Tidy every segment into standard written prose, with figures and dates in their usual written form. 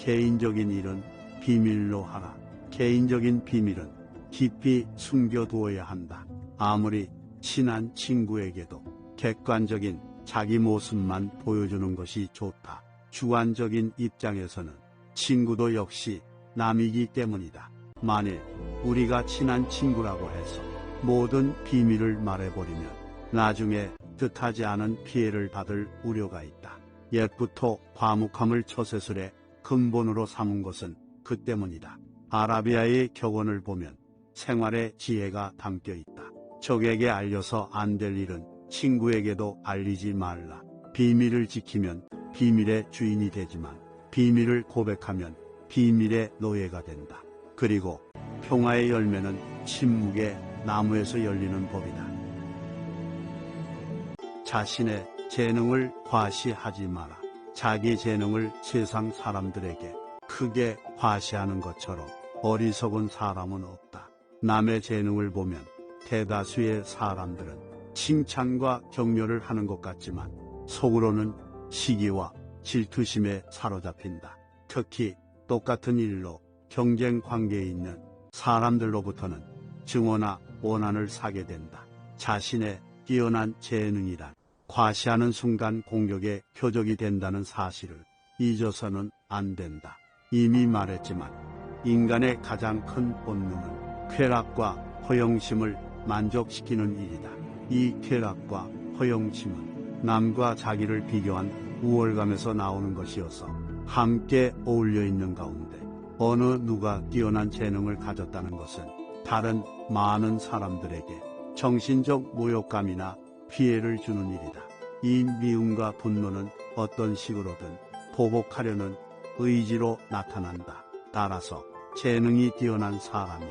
개인적인 일은 비밀로 하라. 개인적인 비밀은 깊이 숨겨두어야 한다. 아무리 친한 친구에게도 객관적인 자기 모습만 보여주는 것이 좋다. 주관적인 입장에서는 친구도 역시 남이기 때문이다. 만일 우리가 친한 친구라고 해서 모든 비밀을 말해버리면 나중에 뜻하지 않은 피해를 받을 우려가 있다. 옛부터 과묵함을 처세술의 근본으로 삼은 것은 그 때문이다. 아라비아의 격언을 보면 생활의 지혜가 담겨 있다. 적에게 알려서 안 될 일은 친구에게도 알리지 말라. 비밀을 지키면 비밀의 주인이 되지만 비밀을 고백하면 비밀의 노예가 된다. 그리고 평화의 열매는 침묵의 나무에서 열리는 법이다. 자신의 재능을 과시하지 마라. 자기 재능을 세상 사람들에게 크게 과시하는 것처럼 어리석은 사람은 없다. 남의 재능을 보면 대다수의 사람들은 칭찬과 격려를 하는 것 같지만 속으로는 시기와 질투심에 사로잡힌다. 특히 똑같은 일로 경쟁 관계에 있는 사람들로부터는 증오나 원한을 사게 된다. 자신의 뛰어난 재능이란 과시하는 순간 공격의 표적이 된다는 사실을 잊어서는 안 된다. 이미 말했지만 인간의 가장 큰 본능은 쾌락과 허영심을 만족시키는 일이다. 이 쾌락과 허영심은 남과 자기를 비교한 우월감에서 나오는 것이어서 함께 어울려 있는 가운데 어느 누가 뛰어난 재능을 가졌다는 것은 다른 많은 사람들에게 정신적 모욕감이나 피해를 주는 일이다. 이 미움과 분노는 어떤 식으로든 보복하려는 의지로 나타난다. 따라서 재능이 뛰어난 사람이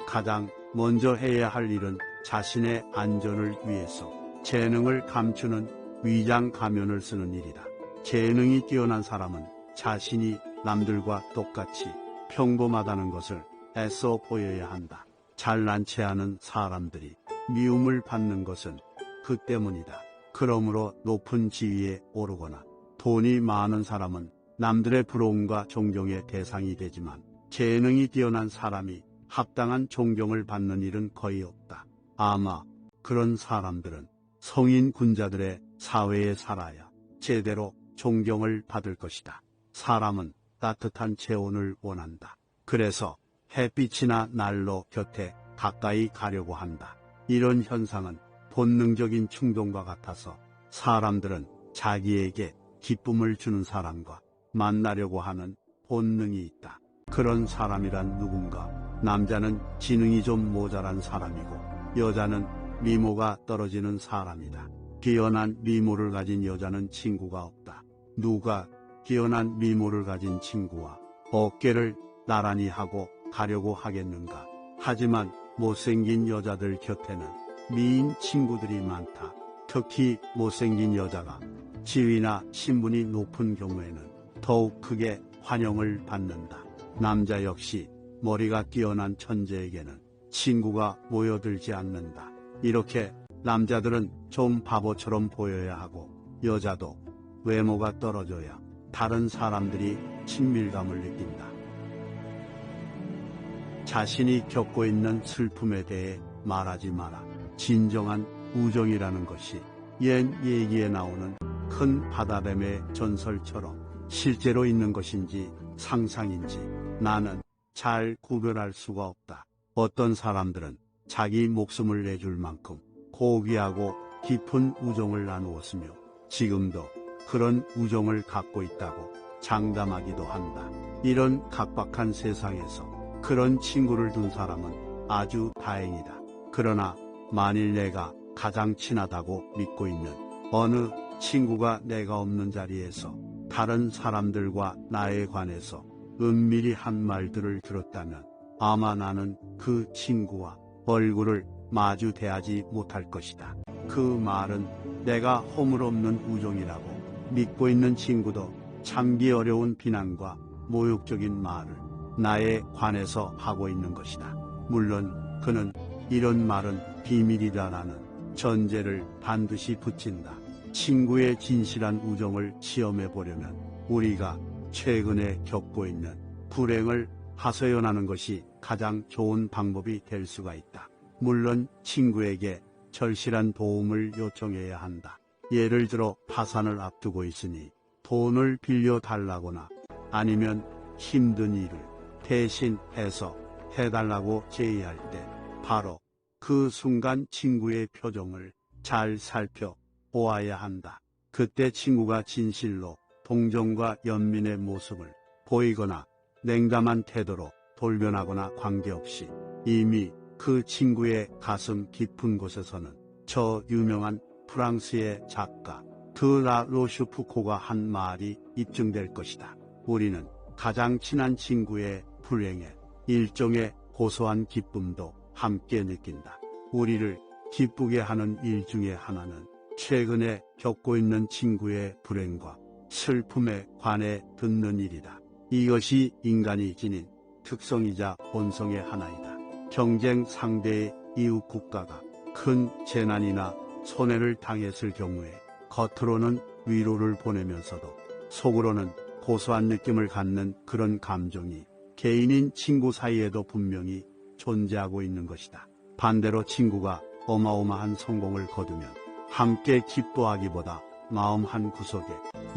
가장 먼저 해야 할 일은 자신의 안전을 위해서 재능을 감추는 위장 가면을 쓰는 일이다. 재능이 뛰어난 사람은 자신이 남들과 똑같이 평범하다는 것을 애써 보여야 한다. 잘난 체하는 사람들이 미움을 받는 것은 그 때문이다. 그러므로 높은 지위에 오르거나 돈이 많은 사람은 남들의 부러움과 존경의 대상이 되지만 재능이 뛰어난 사람이 합당한 존경을 받는 일은 거의 없다. 아마 그런 사람들은 성인 군자들의 사회에 살아야 제대로 존경을 받을 것이다. 사람은 따뜻한 체온을 원한다. 그래서 햇빛이나 난로 곁에 가까이 가려고 한다. 이런 현상은 본능적인 충동과 같아서 사람들은 자기에게 기쁨을 주는 사람과 만나려고 하는 본능이 있다. 그런 사람이란 누군가. 남자는 지능이 좀 모자란 사람이고 여자는 미모가 떨어지는 사람이다. 뛰어난 미모를 가진 여자는 친구가 없다. 누가 뛰어난 미모를 가진 친구와 어깨를 나란히 하고 가려고 하겠는가. 하지만 못생긴 여자들 곁에는 미인 친구들이 많다. 특히 못생긴 여자가 지위나 신분이 높은 경우에는 더욱 크게 환영을 받는다. 남자 역시 머리가 뛰어난 천재에게는 친구가 모여들지 않는다. 이렇게 남자들은 좀 바보처럼 보여야 하고 여자도 외모가 떨어져야 다른 사람들이 친밀감을 느낀다. 자신이 겪고 있는 슬픔에 대해 말하지 마라. 진정한 우정이라는 것이 옛 얘기에 나오는 큰 바다뱀의 전설처럼 실제로 있는 것인지 상상인지 나는 잘 구별할 수가 없다. 어떤 사람들은 자기 목숨을 내줄 만큼 고귀하고 깊은 우정을 나누었으며 지금도 그런 우정을 갖고 있다고 장담하기도 한다. 이런 각박한 세상에서 그런 친구를 둔 사람은 아주 다행이다. 그러나 만일 내가 가장 친하다고 믿고 있는 어느 친구가 내가 없는 자리에서 다른 사람들과 나에 관해서 은밀히 한 말들을 들었다면 아마 나는 그 친구와 얼굴을 마주 대하지 못할 것이다. 그 말은 내가 허물없는 우정이라고 믿고 있는 친구도 참기 어려운 비난과 모욕적인 말을 나에 관해서 하고 있는 것이다. 물론 그는 이런 말은 비밀이다라는 전제를 반드시 붙인다. 친구의 진실한 우정을 시험해 보려면 우리가 최근에 겪고 있는 불행을 하소연하는 것이 가장 좋은 방법이 될 수가 있다. 물론 친구에게 절실한 도움을 요청해야 한다. 예를 들어 파산을 앞두고 있으니 돈을 빌려달라거나 아니면 힘든 일을 대신해서 해달라고 제의할 때 바로 그 순간 친구의 표정을 잘 살펴보아야 한다. 그때 친구가 진실로 동정과 연민의 모습을 보이거나 냉담한 태도로 돌변하거나 관계없이 이미 그 친구의 가슴 깊은 곳에서는 저 유명한 프랑스의 작가 드라 로슈프코가 한 말이 입증될 것이다. 우리는 가장 친한 친구의 불행에 일종의 고소한 기쁨도 함께 느낀다. 우리를 기쁘게 하는 일 중에 하나는 최근에 겪고 있는 친구의 불행과 슬픔에 관해 듣는 일이다. 이것이 인간이 지닌 특성이자 본성의 하나이다. 경쟁 상대의 이웃 국가가 큰 재난이나 손해를 당했을 경우에 겉으로는 위로를 보내면서도 속으로는 고소한 느낌을 갖는 그런 감정이 개인인 친구 사이에도 분명히 존재하고 있는 것이다. 반대로 친구가 어마어마한 성공을 거두면 함께 기뻐하기보다 마음 한 구석에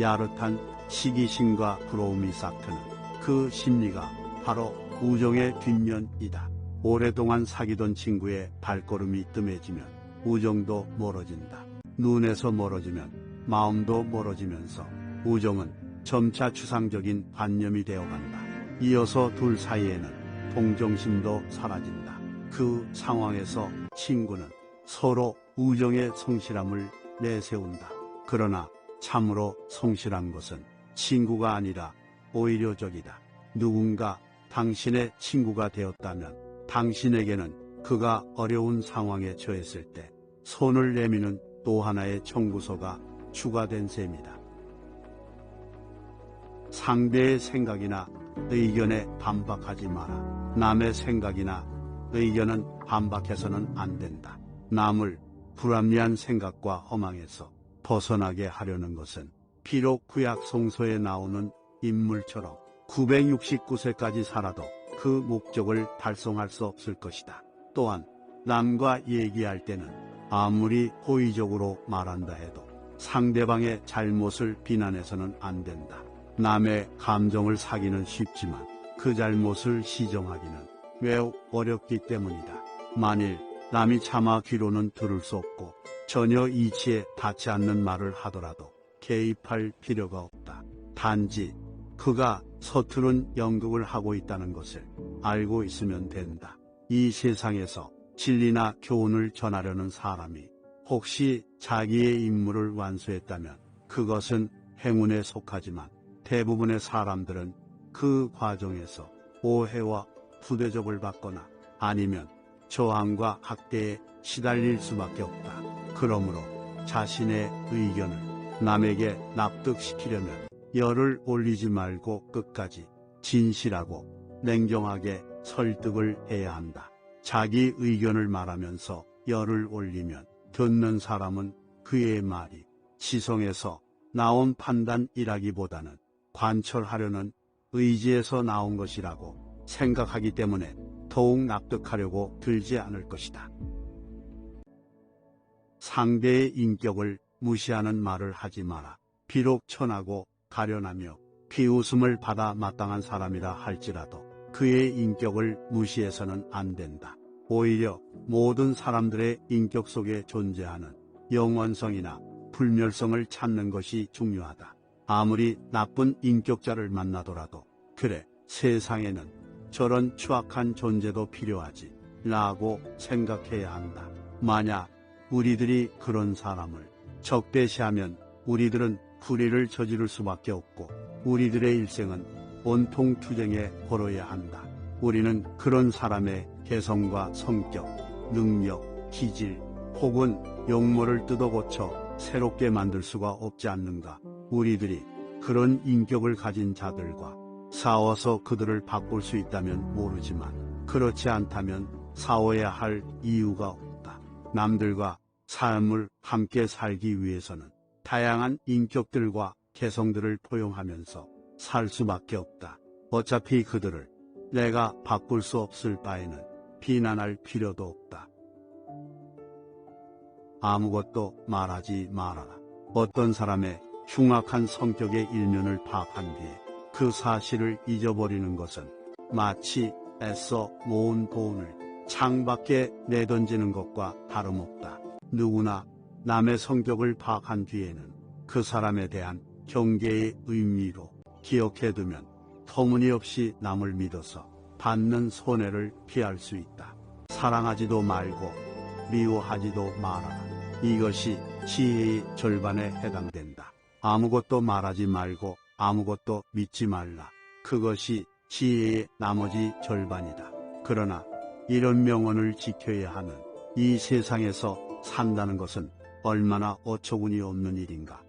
야릇한 시기심과 부러움이 싹트는 그 심리가 바로 우정의 뒷면이다. 오랫동안 사귀던 친구의 발걸음이 뜸해지면 우정도 멀어진다. 눈에서 멀어지면 마음도 멀어지면서 우정은 점차 추상적인 관념이 되어간다. 이어서 둘 사이에는 동정심도 사라진다. 그 상황에서 친구는 서로 우정의 성실함을 내세운다. 그러나 참으로 성실한 것은 친구가 아니라 오히려 적이다. 누군가 당신의 친구가 되었다면 당신에게는 그가 어려운 상황에 처했을 때 손을 내미는 또 하나의 청구서가 추가된 셈이다. 상대의 생각이나 의견에 반박하지 마라. 남의 생각이나 의견은 반박해서는 안 된다. 남을 불합리한 생각과 허망에서 벗어나게 하려는 것은 비록 구약 성서에 나오는 인물처럼 969세까지 살아도 그 목적을 달성할 수 없을 것이다. 또한 남과 얘기할 때는 아무리 호의적으로 말한다 해도 상대방의 잘못을 비난해서는 안 된다. 남의 감정을 사기는 쉽지만 그 잘못을 시정하기는 매우 어렵기 때문이다. 만일 남이 차마 귀로는 들을 수 없고 전혀 이치에 닿지 않는 말을 하더라도 개입할 필요가 없다. 단지 그가 서투른 연극을 하고 있다는 것을 알고 있으면 된다. 이 세상에서 진리나 교훈을 전하려는 사람이 혹시 자기의 임무를 완수했다면 그것은 행운에 속하지만 대부분의 사람들은 그 과정에서 오해와 부대접을 받거나 아니면 저항과 학대에 시달릴 수밖에 없다. 그러므로 자신의 의견을 남에게 납득시키려면 열을 올리지 말고 끝까지 진실하고 냉정하게 설득을 해야 한다. 자기 의견을 말하면서 열을 올리면 듣는 사람은 그의 말이 지성에서 나온 판단이라기보다는 관철하려는 의지에서 나온 것이라고 생각하기 때문에 더욱 납득하려고 들지 않을 것이다. 상대의 인격을 무시하는 말을 하지 마라. 비록 천하고 가련하며 비웃음을 받아 마땅한 사람이라 할지라도 그의 인격을 무시해서는 안 된다. 오히려 모든 사람들의 인격 속에 존재하는 영원성이나 불멸성을 찾는 것이 중요하다. 아무리 나쁜 인격자를 만나더라도 그래, 세상에는 저런 추악한 존재도 필요하지 라고 생각해야 한다. 만약 우리들이 그런 사람을 적대시하면 우리들은 불의를 저지를 수밖에 없고 우리들의 일생은 온통 투쟁에 걸어야 한다. 우리는 그런 사람의 개성과 성격, 능력, 기질 혹은 용모를 뜯어고쳐 새롭게 만들 수가 없지 않는가. 우리들이 그런 인격을 가진 자들과 싸워서 그들을 바꿀 수 있다면 모르지만 그렇지 않다면 싸워야 할 이유가 없다. 남들과 삶을 함께 살기 위해서는 다양한 인격들과 개성들을 포용하면서 살 수밖에 없다. 어차피 그들을 내가 바꿀 수 없을 바에는 비난할 필요도 없다. 아무것도 말하지 말아라. 어떤 사람의 흉악한 성격의 일면을 파악한 뒤에 그 사실을 잊어버리는 것은 마치 애써 모은 돈을 창밖에 내던지는 것과 다름없다. 누구나 남의 성격을 파악한 뒤에는 그 사람에 대한 경계의 의미로 기억해두면 터무니없이 남을 믿어서 받는 손해를 피할 수 있다. 사랑하지도 말고 미워하지도 말아라. 이것이 지혜의 절반에 해당된다. 아무것도 말하지 말고 아무것도 믿지 말라. 그것이 지혜의 나머지 절반이다. 그러나 이런 명언을 지켜야 하는 이 세상에서 산다는 것은 얼마나 어처구니 없는 일인가.